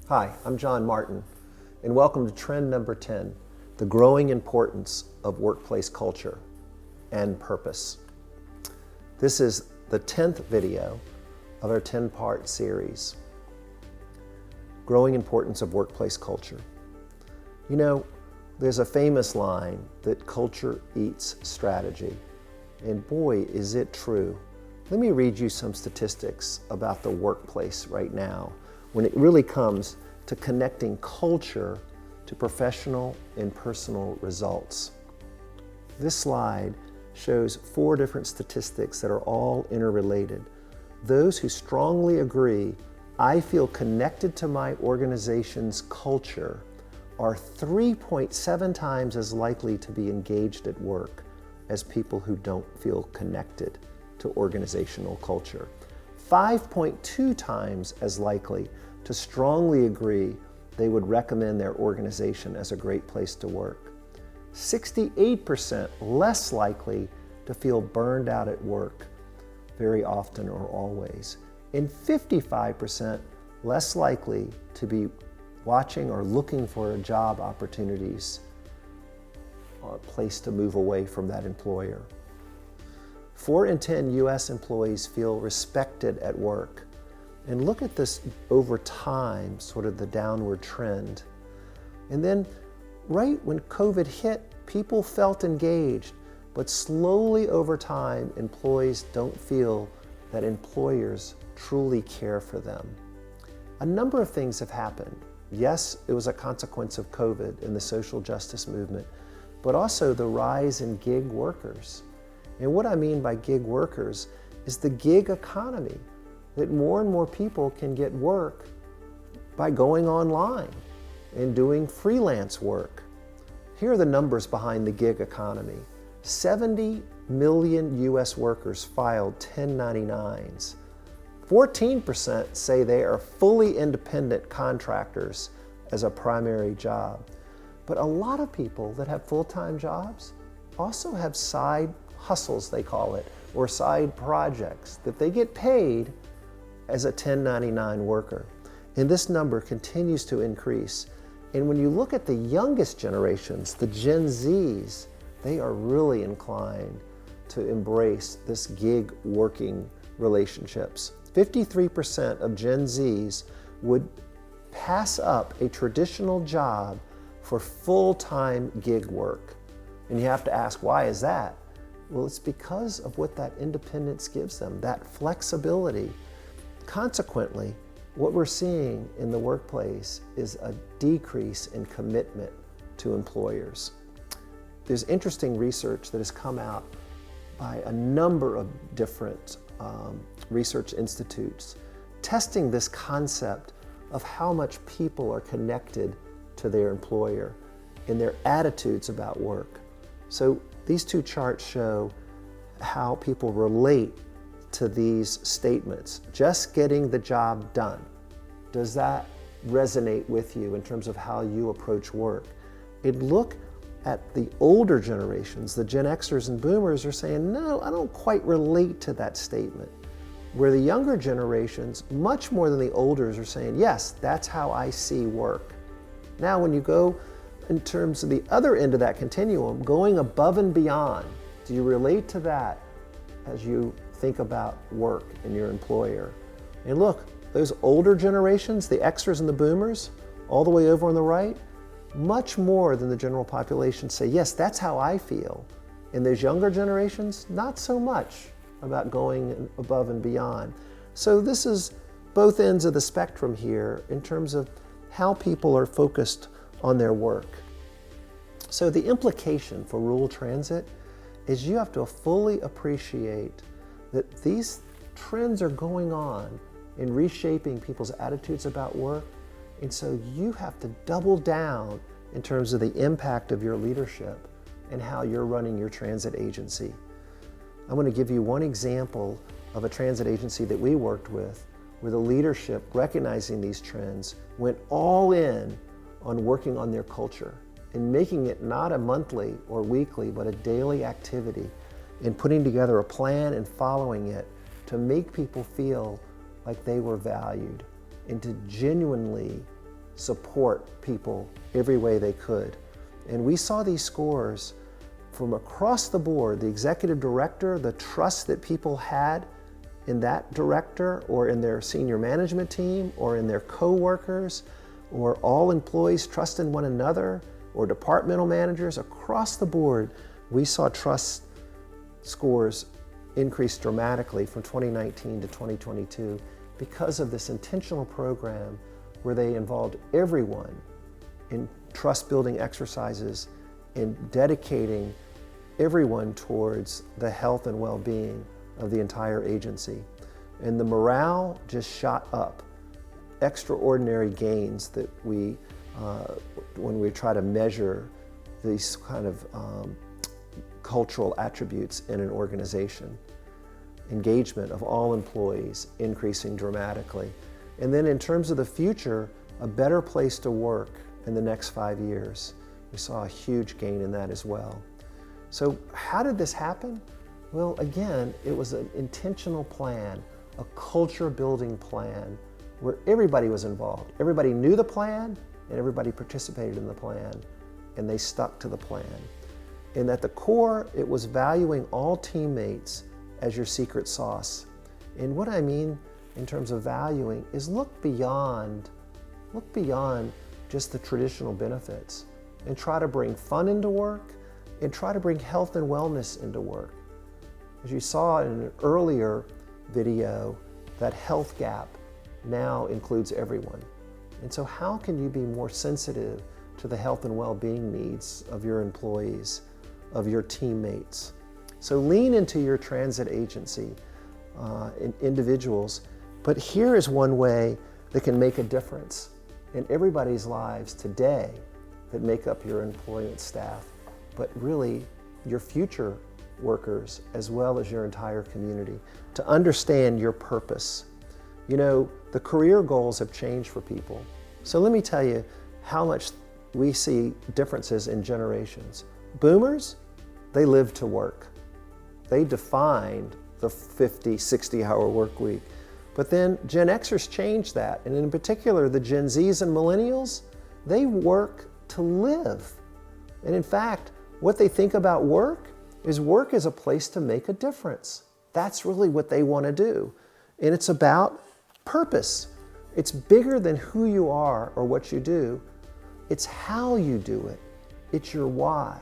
Hi, I'm John Martin, and welcome to trend number 10, the growing importance of workplace culture and purpose. This is the 10th video of our 10-part series, Growing Importance of Workplace Culture. You know, there's a famous line that culture eats strategy, and boy, is it true. Let me read you some statistics about the workplace right now, when it really comes to connecting culture to professional and personal results. This slide shows 4 different statistics that are all interrelated. Those who strongly agree, I feel connected to my organization's culture, are 3.7 times as likely to be engaged at work as people who don't feel connected to organizational culture. 5.2 times as likely to strongly agree they would recommend their organization as a great place to work. 68% less likely to feel burned out at work very often or always. And 55% less likely to be watching or looking for job opportunities or a place to move away from that employer. 4 in 10 U.S. employees feel respected at work. And look at this over time, sort of the downward trend. And then right when COVID hit, people felt engaged, but slowly over time, employees don't feel that employers truly care for them. A number of things have happened. Yes, it was a consequence of COVID and the social justice movement, but also the rise in gig workers. And what I mean by gig workers is the gig economy, that more and more people can get work by going online and doing freelance work. Here are the numbers behind the gig economy. 70 million US workers filed 1099s. 14% say they are fully independent contractors as a primary job. But a lot of people that have full-time jobs also have side hustles, they call it, or side projects that they get paid as a 1099 worker. And this number continues to increase. And when you look at the youngest generations, the Gen Zs, they are really inclined to embrace this gig working relationships. 53% of Gen Zs would pass up a traditional job for full-time gig work. And you have to ask, why is that? Well, it's because of what that independence gives them, that flexibility. Consequently, what we're seeing in the workplace is a decrease in commitment to employers. There's interesting research that has come out by a number of different research institutes testing this concept of how much people are connected to their employer and their attitudes about work. So these 2 charts show how people relate to these statements. Just getting the job done. Does that resonate with you in terms of how you approach work? And look at the older generations, the Gen Xers and Boomers are saying, no, I don't quite relate to that statement. Where the younger generations, much more than the olders, are saying, yes, that's how I see work. Now, when you go in terms of the other end of that continuum, going above and beyond, do you relate to that as you think about work and your employer? And look, those older generations, the Xers and the Boomers, all the way over on the right, much more than the general population say, yes, that's how I feel. And those younger generations, not so much about going above and beyond. So this is both ends of the spectrum here in terms of how people are focused on their work. So the implication for rural transit is you have to fully appreciate that these trends are going on in reshaping people's attitudes about work. And so you have to double down in terms of the impact of your leadership and how you're running your transit agency. I'm going to give you one example of a transit agency that we worked with where the leadership, recognizing these trends, went all in on working on their culture and making it not a monthly or weekly, but a daily activity, and putting together a plan and following it to make people feel like they were valued and to genuinely support people every way they could. And we saw these scores from across the board, the executive director, the trust that people had in that director or in their senior management team or in their co-workers, or all employees trust in one another, or departmental managers. Across the board, we saw trust scores increase dramatically from 2019 to 2022 because of this intentional program where they involved everyone in trust building exercises and dedicating everyone towards the health and well-being of the entire agency. And the morale just shot up. Extraordinary gains that we, when we try to measure these kind of cultural attributes in an organization. Engagement of all employees increasing dramatically. And then in terms of the future, a better place to work in the next 5 years. We saw a huge gain in that as well. So how did this happen? Well, again, it was an intentional plan, a culture building plan where everybody was involved. Everybody knew the plan and everybody participated in the plan, and they stuck to the plan. And at the core, it was valuing all teammates as your secret sauce. And what I mean in terms of valuing is look beyond just the traditional benefits and try to bring fun into work and try to bring health and wellness into work. As you saw in an earlier video, that health gap now includes everyone. And so how can you be more sensitive to the health and well-being needs of your employees, of your teammates? So lean into your transit agency individuals, but here is one way that can make a difference in everybody's lives today that make up your employment staff, but really your future workers as well as your entire community, to understand your purpose. You know, the career goals have changed for people. So let me tell you how much we see differences in generations. Boomers, they live to work. They defined the 50, 60-hour work week. But then Gen Xers changed that, and in particular the Gen Zs and Millennials, they work to live. And in fact, what they think about work is a place to make a difference. That's really what they want to do. And it's about purpose. It's bigger than who you are or what you do. It's how you do it. It's your why.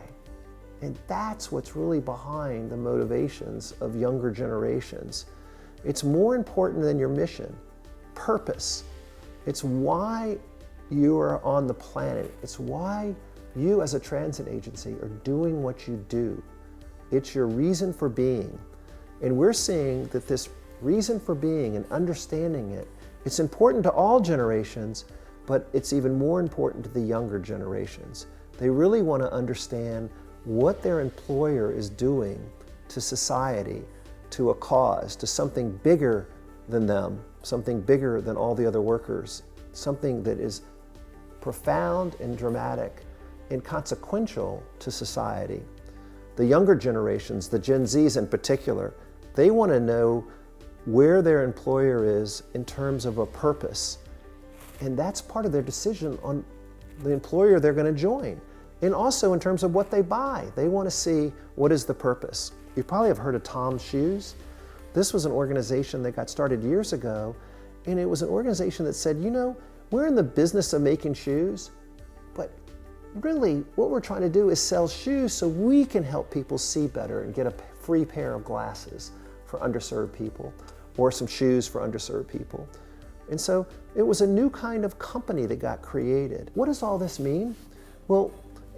And that's what's really behind the motivations of younger generations. It's more important than your mission. Purpose. It's why you are on the planet. It's why you as a transit agency are doing what you do. It's your reason for being. And we're seeing that this reason for being and understanding it, it's important to all generations, but it's even more important to the younger generations. They really want to understand what their employer is doing to society, to a cause, to something bigger than them, something bigger than all the other workers, something that is profound and dramatic and consequential to society. The younger generations, the Gen Zs in particular, they want to know where their employer is in terms of a purpose. And that's part of their decision on the employer they're going to join. And also in terms of what they buy. They want to see what is the purpose. You probably have heard of Tom's Shoes. This was an organization that got started years ago, and it was an organization that said, you know, we're in the business of making shoes, but really what we're trying to do is sell shoes so we can help people see better and get a free pair of glasses for underserved people, or some shoes for underserved people. And so it was a new kind of company that got created. What does all this mean? Well,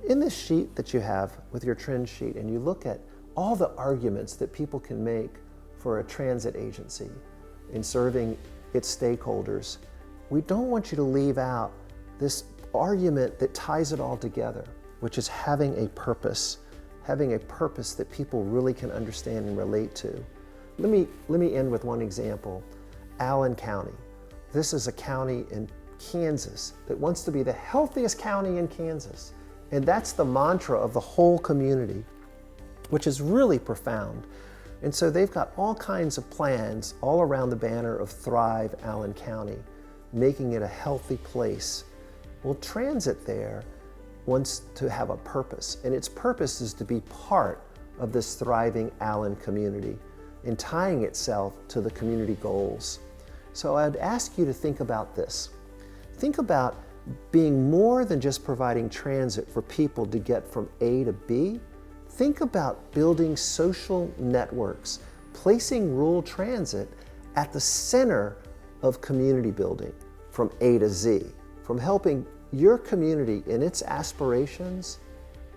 in this sheet that you have with your trend sheet, and you look at all the arguments that people can make for a transit agency in serving its stakeholders, we don't want you to leave out this argument that ties it all together, which is having a purpose that people really can understand and relate to. Let me end with one example. Allen County. This is a county in Kansas that wants to be the healthiest county in Kansas. And that's the mantra of the whole community, which is really profound. And so they've got all kinds of plans all around the banner of Thrive Allen County, making it a healthy place. Well, transit there wants to have a purpose, and its purpose is to be part of this thriving Allen community and tying itself to the community goals. So I'd ask you to think about this. Think about being more than just providing transit for people to get from A to B. Think about building social networks, placing rural transit at the center of community building from A to Z, from helping your community in its aspirations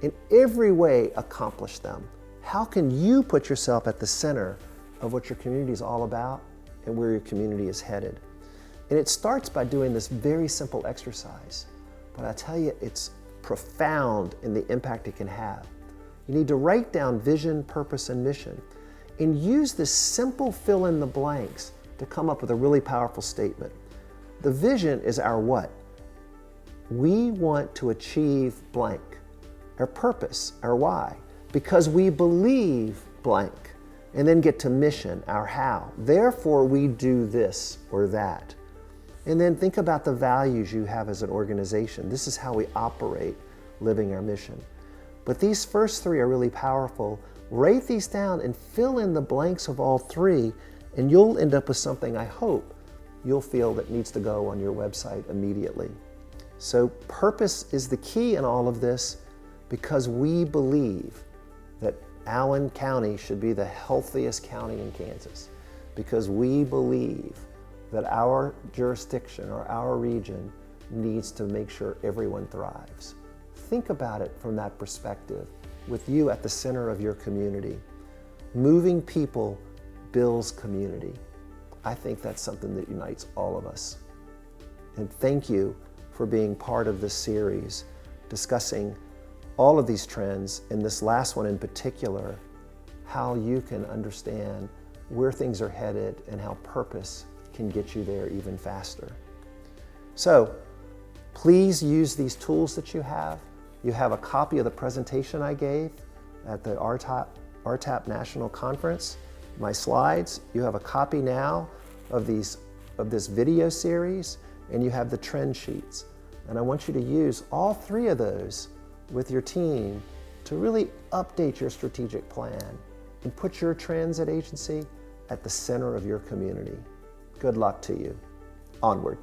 in every way accomplish them. How can you put yourself at the center of what your community is all about and where your community is headed? And it starts by doing this very simple exercise, but I tell you, it's profound in the impact it can have. You need to write down vision, purpose, and mission, and use this simple fill in the blanks to come up with a really powerful statement. The vision is our what? We want to achieve blank. Our purpose, our why, because we believe blank. And then get to mission, our how. Therefore, we do this or that. And then think about the values you have as an organization. This is how we operate, living our mission. But these first three are really powerful. Write these down and fill in the blanks of all three, and you'll end up with something I hope you'll feel that needs to go on your website immediately. So purpose is the key in all of this, because we believe that Allen County should be the healthiest county in Kansas, because we believe that our jurisdiction or our region needs to make sure everyone thrives. Think about it from that perspective, with you at the center of your community. Moving people builds community. I think that's something that unites all of us. And thank you for being part of this series, discussing all of these trends, and this last one in particular, how you can understand where things are headed and how purpose can get you there even faster. So please use these tools that you have. You have a copy of the presentation I gave at the RTAP National Conference, my slides. You have a copy now of this video series, and you have the trend sheets. And I want you to use all three of those with your team to really update your strategic plan and put your transit agency at the center of your community. Good luck to you. Onward.